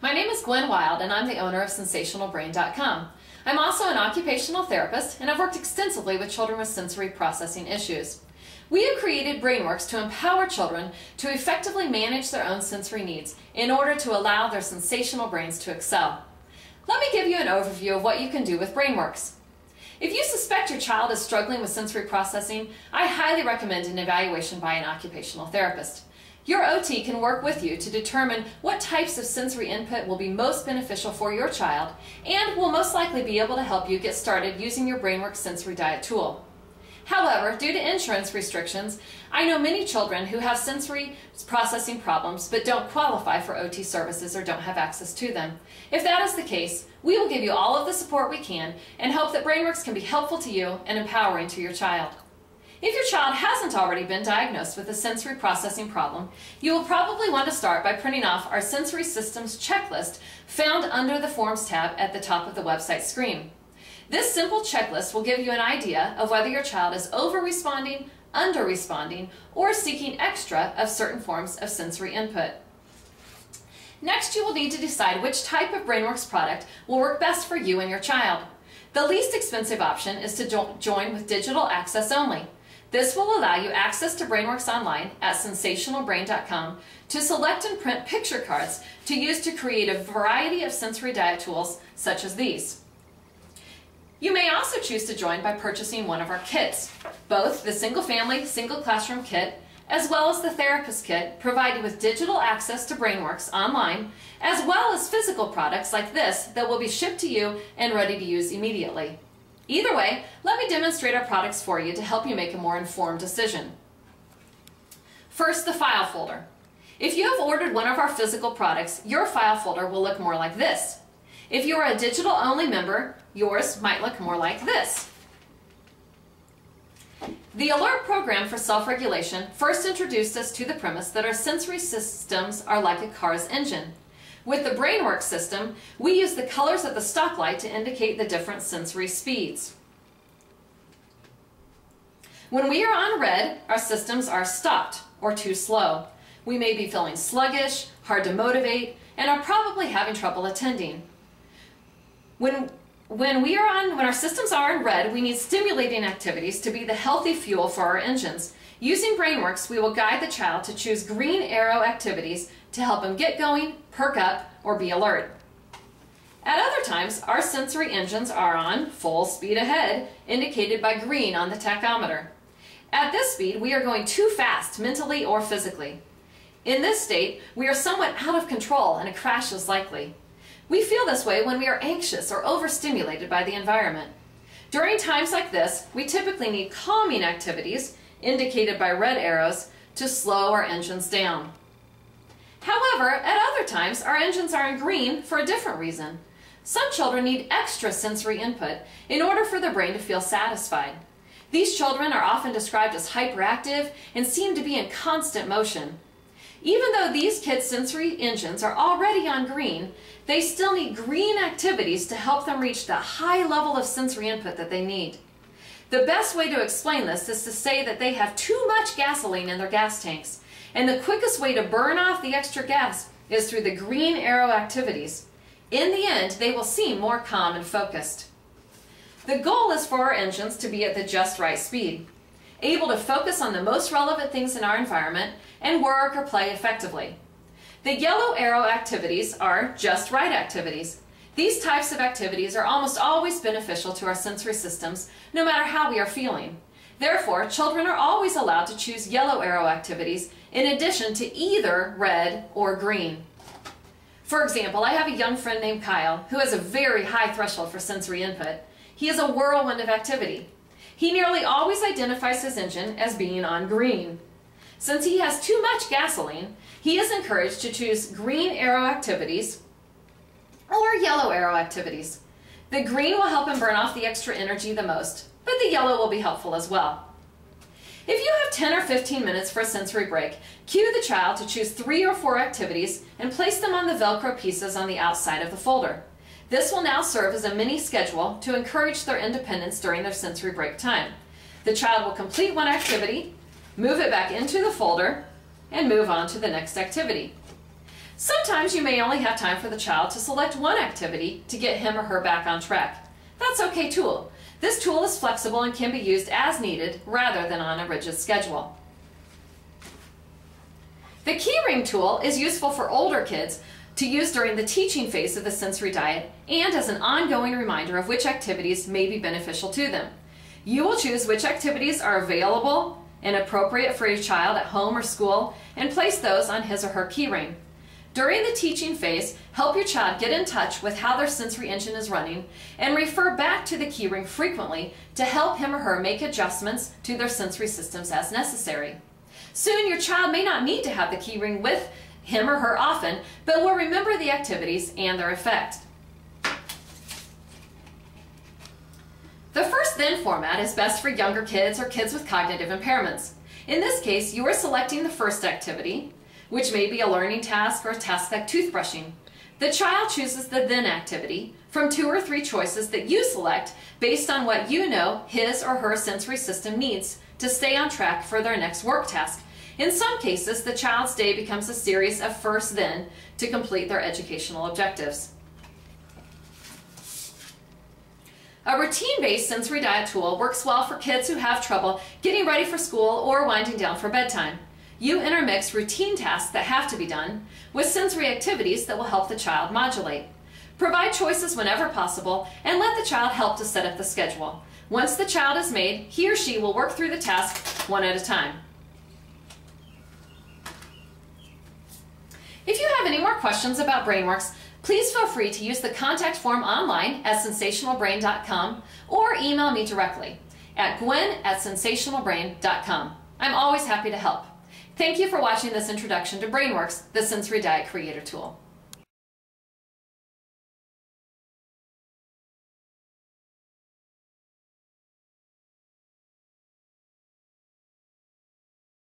My name is Gwen Wild and I'm the owner of SensationalBrain.com. I'm also an occupational therapist and I've worked extensively with children with sensory processing issues. We have created BrainWorks to empower children to effectively manage their own sensory needs in order to allow their sensational brains to excel. Let me give you an overview of what you can do with BrainWorks. If you suspect your child is struggling with sensory processing, I highly recommend an evaluation by an occupational therapist. Your OT can work with you to determine what types of sensory input will be most beneficial for your child and will most likely be able to help you get started using your BrainWorks sensory diet tool. However, due to insurance restrictions, I know many children who have sensory processing problems but don't qualify for OT services or don't have access to them. If that is the case, we will give you all of the support we can and hope that BrainWorks can be helpful to you and empowering to your child. If your child hasn't already been diagnosed with a sensory processing problem, you will probably want to start by printing off our sensory systems checklist found under the Forms tab at the top of the website screen. This simple checklist will give you an idea of whether your child is over-responding, under-responding, or seeking extra of certain forms of sensory input. Next, you will need to decide which type of BrainWorks product will work best for you and your child. The least expensive option is to join with digital access only. This will allow you access to BrainWorks online at SensationalBrain.com to select and print picture cards to use to create a variety of sensory diet tools such as these. You may also choose to join by purchasing one of our kits. Both the single family, single classroom kit, as well as the therapist kit, provide you with digital access to BrainWorks online, as well as physical products like this that will be shipped to you and ready to use immediately. Either way, let me demonstrate our products for you to help you make a more informed decision. First, the file folder. If you have ordered one of our physical products, your file folder will look more like this. If you are a digital-only member, yours might look more like this. The alert program for self-regulation first introduced us to the premise that our sensory systems are like a car's engine. With the BrainWorks system, we use the colors of the stoplight to indicate the different sensory speeds. When we are on red, our systems are stopped or too slow. We may be feeling sluggish, hard to motivate, and are probably having trouble attending. When our systems are in red, we need stimulating activities to be the healthy fuel for our engines. Using BrainWorks, we will guide the child to choose green arrow activities to help them get going, perk up, or be alert. At other times, our sensory engines are on full speed ahead, indicated by green on the tachometer. At this speed, we are going too fast, mentally or physically. In this state, we are somewhat out of control and a crash is likely. We feel this way when we are anxious or overstimulated by the environment. During times like this, we typically need calming activities, indicated by red arrows, to slow our engines down. However, at other times, our engines are in green for a different reason. Some children need extra sensory input in order for their brain to feel satisfied. These children are often described as hyperactive and seem to be in constant motion. Even though these kids' sensory engines are already on green, they still need green activities to help them reach the high level of sensory input that they need. The best way to explain this is to say that they have too much gasoline in their gas tanks, and the quickest way to burn off the extra gas is through the green arrow activities. In the end, they will seem more calm and focused. The goal is for our engines to be at the just right speed, able to focus on the most relevant things in our environment and work or play effectively. The yellow arrow activities are just right activities. These types of activities are almost always beneficial to our sensory systems, no matter how we are feeling. Therefore, children are always allowed to choose yellow arrow activities in addition to either red or green. For example, I have a young friend named Kyle who has a very high threshold for sensory input. He is a whirlwind of activity. He nearly always identifies his engine as being on green. Since he has too much gasoline, he is encouraged to choose green arrow activities or yellow arrow activities. The green will help him burn off the extra energy the most, but the yellow will be helpful as well. If you have 10 or 15 minutes for a sensory break, cue the child to choose 3 or 4 activities and place them on the Velcro pieces on the outside of the folder. This will now serve as a mini schedule to encourage their independence during their sensory break time. The child will complete one activity, move it back into the folder, and move on to the next activity. Sometimes you may only have time for the child to select one activity to get him or her back on track. That's okay too. This tool is flexible and can be used as needed rather than on a rigid schedule. The keyring tool is useful for older kids to use during the teaching phase of the sensory diet and as an ongoing reminder of which activities may be beneficial to them. You will choose which activities are available and appropriate for your child at home or school and place those on his or her keyring. During the teaching phase, help your child get in touch with how their sensory engine is running and refer back to the keyring frequently to help him or her make adjustments to their sensory systems as necessary. Soon, your child may not need to have the keyring with him or her often, but will remember the activities and their effect. The first-then format is best for younger kids or kids with cognitive impairments. In this case, you are selecting the first activity, which may be a learning task or a task like toothbrushing. The child chooses the then activity from 2 or 3 choices that you select based on what you know his or her sensory system needs to stay on track for their next work task. In some cases, the child's day becomes a series of first-then to complete their educational objectives. A routine-based sensory diet tool works well for kids who have trouble getting ready for school or winding down for bedtime. You intermix routine tasks that have to be done with sensory activities that will help the child modulate. Provide choices whenever possible and let the child help to set up the schedule. Once the child is made, he or she will work through the task one at a time. If you have any more questions about BrainWorks, please feel free to use the contact form online at sensationalbrain.com or email me directly at gwen@sensationalbrain.com. I'm always happy to help. Thank you for watching this introduction to BrainWorks, the Sensory Diet Creator Tool.